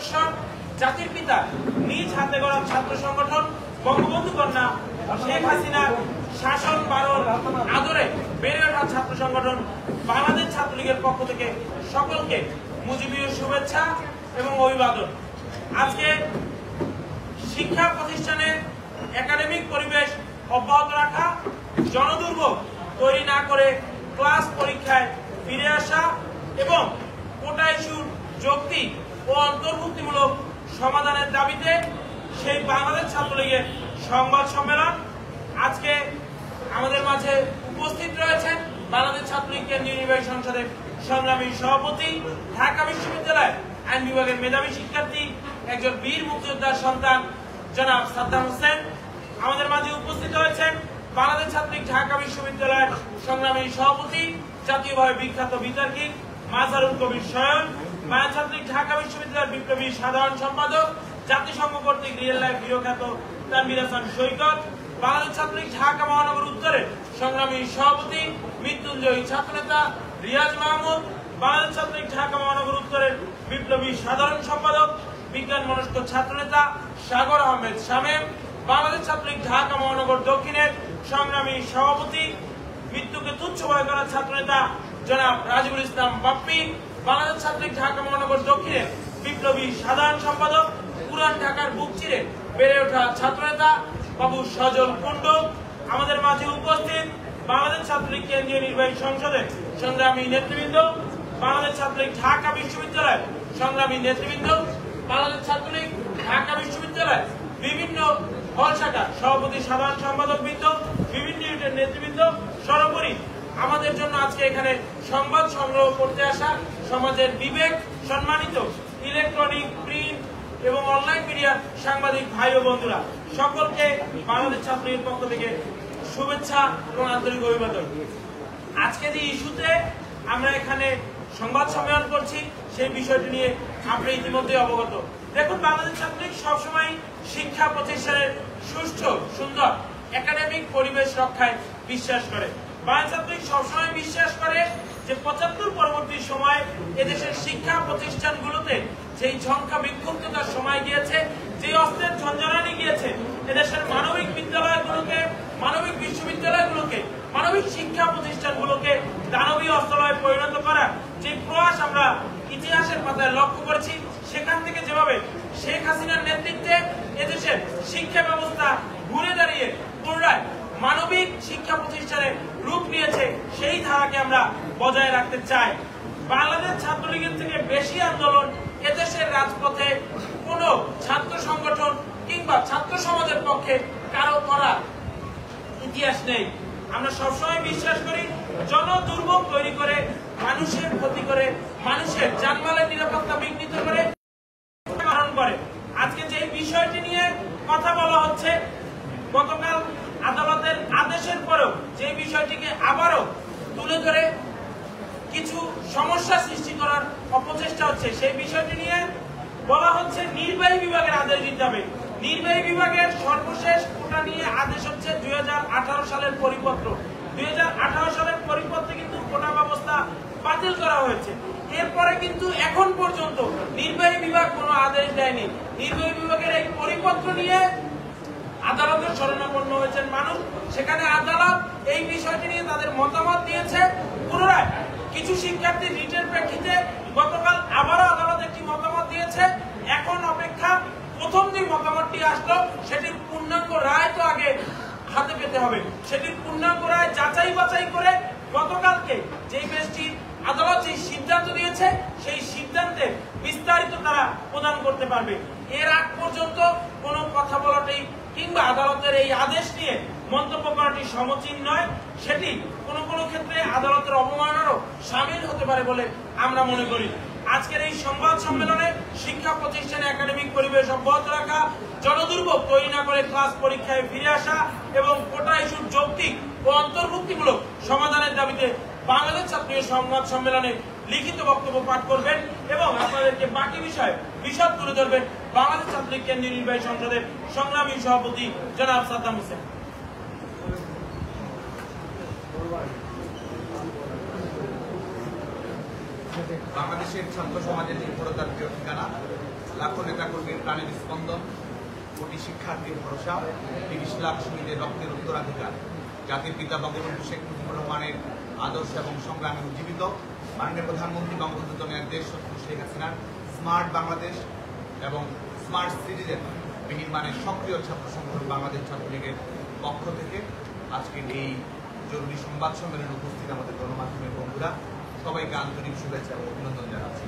আদর্শ জাতির পিতা নিজ হাতে গড়া ছাত্র সংগঠন বঙ্গবন্ধু কন্যা শেখ হাসিনার শাসন বারণ আদরে বেড়ে ওঠা ছাত্র সংগঠন বাংলাদেশ ছাত্রলীগের পক্ষ থেকে সকলকে মুজিবীয় শুভেচ্ছা এবং অভিবাদন। আজকে শিক্ষা প্রতিষ্ঠানে একাডেমিক পরিবেশ অব্যাহত রাখা, জনদুর্ভোগ তৈরি না করে ক্লাস পরীক্ষায় ফিরে আসা এবং কোটা ইস্যুর যৌক্তিক ও অন্তর্ভুক্তিমূলক সমাধানের দাবিতে সেই বাংলাদেশ ছাত্রলীগের সংবাদ সম্মেলন। আজকে আমাদের মাঝে উপস্থিত রয়েছেন বাংলাদেশ ছাত্রলীগ কেন্দ্রীয় নির্বাহী সংসদের সংগ্রামী সভাপতি, ঢাকা বিশ্ববিদ্যালয় আইন বিভাগের মেধাবী শিক্ষার্থী, একজন বীর মুক্তিযোদ্ধার সন্তান জনাব সাদ্দাম হোসেন। আমাদের মাঝে উপস্থিত হয়েছেন বাংলাদেশ ছাত্রলীগ ঢাকা বিশ্ববিদ্যালয়ের সংগ্রামী সভাপতি, জাতীয়ভাবে বিখ্যাত বিতর্কিক মাজারুল কবির স্বয়ন, বাংলাদেশ ছাত্রলীগ ঢাকা বিশ্ববিদ্যালয়ের বিপ্লবী সাধারণ সম্পাদক, জাতিসংঘ কর্তৃক রিয়েল লাইফ হিরো খ্যাত তানভীর হাসান সৈকত, বাংলাদেশ ছাত্রলীগ ঢাকা মহানগর উত্তরের সংগ্রামী সভাপতি, মৃত্যুঞ্জয়ী ছাত্রনেতা রিয়াজ মাহমুদ, বাংলাদেশ ছাত্রলীগ ঢাকা মহানগর উত্তরের বিপ্লবী সাধারণ সম্পাদক, বিজ্ঞান মনস্ক ছাত্রনেতা সাগর আহমেদ শামীম, বাংলাদেশ ছাত্রলীগ ঢাকা মহানগর দক্ষিণের সংগ্রামী সভাপতি, মৃত্যুকে তুচ্ছ ভয় করা ছাত্রনেতা জনাব রাজিবুল ইসলাম বাপ্পি, বাংলাদেশ ছাত্রলীগ ঢাকা মহানগর দক্ষিণের বিপ্লবী সাধারণ সম্পাদক, পুরান ঢাকার বুক চিরে বেড়ে ওঠা ছাত্রনেতা বাবু সজল কুণ্ডু। আমাদের মাঝে উপস্থিত বাংলাদেশ ছাত্রলীগ কেন্দ্রীয় নির্বাহী সংসদের সংগ্রামী নেতৃবৃন্দ, বাংলাদেশ ছাত্রলীগ ঢাকা বিশ্ববিদ্যালয়ের সংগ্রামী নেতৃবৃন্দ, বাংলাদেশ ছাত্রলীগ ঢাকা বিশ্ববিদ্যালয়ের বিভিন্ন হল শাখার সভাপতি, সাধারণ সম্পাদক বৃন্দ, বিভিন্ন ইউনিটের নেতৃবৃন্দ, সর্বোপরি আমাদের জন্য আজকে এখানে সংবাদ সংগ্রহ করতে আসা সমাজের বিবেক সম্মানিত ইলেকট্রনিক, প্রিন্ট এবং অনলাইন মিডিয়ার সাংবাদিক ভাই ও বন্ধুরা, সকলকে বাংলাদেশ ছাত্রলীগের পক্ষ থেকে শুভেচ্ছা এবং আন্তরিক অভিবাদন। আজকে যে ইস্যুতে আমরা এখানে সংবাদ সম্মেলন করছি সেই বিষয়টি নিয়ে আপনি ইতিমধ্যে অবগত। দেখুন, বাংলাদেশ ছাত্রলীগ সবসময় শিক্ষা প্রতিষ্ঠানের সুষ্ঠু সুন্দর একাডেমিক পরিবেশ রক্ষায় বিশ্বাস করে। বাংলাদেশ ছাত্রলীগ সবসময় বিশ্বাস করে যে ৭৫ পরবর্তী সময় এদেশের শিক্ষা প্রতিষ্ঠানগুলোতে যেই ঝঙ্কা বিক্ষুব্ধতার সময় গিয়েছে, যে অস্ত্রের ঝঞ্ঝনানি গিয়েছে, এদেশের মানবিক বিদ্যালয়গুলোকে, মানবিক বিশ্ববিদ্যালয়গুলোকে, মানবিক শিক্ষা প্রতিষ্ঠানগুলোকে দানবীয় অস্ত্রালয়ে পরিণত করার যে প্রয়াস আমরা ইতিহাসের পাতায় লক্ষ্য করেছি, সেখান থেকে যেভাবে শেখ হাসিনার নেতৃত্বে এদেশের শিক্ষা ব্যবস্থা ঘুরে দাঁড়িয়ে পুনরায় মানবিক শিক্ষা প্রতিষ্ঠানে রূপ নিয়েছে, সেই ধারাকে আমরা বজায় রাখতে চাই। বাংলাদেশ ছাত্রলীগের থেকে বেশি আন্দোলন এদেশের রাজপথে কোন ছাত্র সংগঠন কিংবা ছাত্র সমাজের পক্ষে কারো করার ইতিহাস নেই। আমরা সবসময় বিশ্বাস করি জনদুর্ভোগ তৈরি করে, মানুষের ক্ষতি করে, মানুষের জানমালের নিরাপত্তা বিঘ্নিত করে। আজকে যে বিষয়টি নিয়ে কথা বলা হচ্ছে, গতকাল আদালতের আদেশের পরেও যে বিষয়টিকে আবারও তুলে ধরে কিছু সমস্যা সৃষ্টি করার অপচেষ্টা হচ্ছে, সেই বিষয়টি নিয়ে বলা হচ্ছে নির্বাহী বিভাগের আদেশ দিতে হবে। নির্বাহী বিভাগের সর্বশেষ কোটা নিয়ে আদেশ হচ্ছে ২০১৮ সালের পরিপত্র। ২০১৮ সালের পরিপত্রে কিন্তু কোটা ব্যবস্থা বাতিল করা হয়েছে। এরপরে কিন্তু এখন পর্যন্ত নির্বাহী বিভাগ কোনো আদেশ দেয়নি। নির্বাহী বিভাগের এই পরিপত্র নিয়ে আদালতের শরণাপন্ন হয়েছেন মানুষ। সেখানে আদালত এই বিষয়টি নিয়ে তাদের মতামত দিয়েছে। পুনরায় কিছু শিক্ষার্থী রিটের প্রেক্ষিতে গতকাল আবারও আদালত একটি মতামত দিয়েছে। এখন অপেক্ষা, প্রথম যে মতামতটি আসলো সেটির পূর্ণাঙ্গ রায় তো আগে হাতে পেতে হবে। সেটির পূর্ণাঙ্গ রায় যাচাই বাছাই করে গতকালকে যেই বেশটি আদালত যে সিদ্ধান্ত দিয়েছে, সেই সিদ্ধান্তের বিস্তারিত তারা প্রদান করতে পারবে। এর আগ পর্যন্ত কোনো কথা বলাটাই কিংবা আদালতের এই আদেশ নিয়ে মন্তব্য করাটি সমীচীন নয়। সেটি কোনো কোনো ক্ষেত্রে আদালতের অবমাননারও সামিল হতে পারে বলে আমরা মনে করি। আজকের এই সংবাদ সম্মেলনে শিক্ষা প্রতিষ্ঠানে একাডেমিক পরিবেশ অব্যাহত রাখা, জনদুর্ভোগ তৈরি না করে ক্লাস পরীক্ষায় ফিরে আসা এবং কোটা ইস্যুর যৌক্তিক ও অন্তর্ভুক্তিমূলক সমাধানের দাবিতে বাংলাদেশ ছাত্রলীগের সংবাদ সম্মেলনে লিখিত বক্তব্য পাঠ করবেন এবং আপনাদেরকে বাকি বিষয়ে বিশদ তুলে ধরবেন বাংলাদেশ ছাত্রলীগ কেন্দ্রীয় নির্বাহী সংসদের সংগ্রামী সভাপতি জনাব সাদ্দাম হোসেন। বাংলাদেশের ছাত্র সমাজের নির্ভরতার ঠিকানা লাখো নেতাকর্মীর প্রাণের স্পন্দন, কোটি শিক্ষার্থীর ভরসা, ৩০ লাখ শহীদের রক্তের উত্তরাধিকার, জাতির পিতা বঙ্গবন্ধু শেখ মুজিবুর রহমানের আদর্শ এবং সংগ্রামে উজ্জীবিত, মাননীয় প্রধানমন্ত্রী বঙ্গবন্ধু জনের দেশ শত্রু শেখ হাসিনার স্মার্ট বাংলাদেশ এবং স্মার্ট সিটিজেন বিনির্মাণের সক্রিয় ছাত্র সংগঠন বাংলাদেশ ছাত্রলীগের পক্ষ থেকে আজকের এই জরুরি সংবাদ সম্মেলনে উপস্থিত আমাদের গণমাধ্যমের বন্ধুরা, সবাইকে আন্তরিক শুভেচ্ছা এবং অভিনন্দন জানাচ্ছি।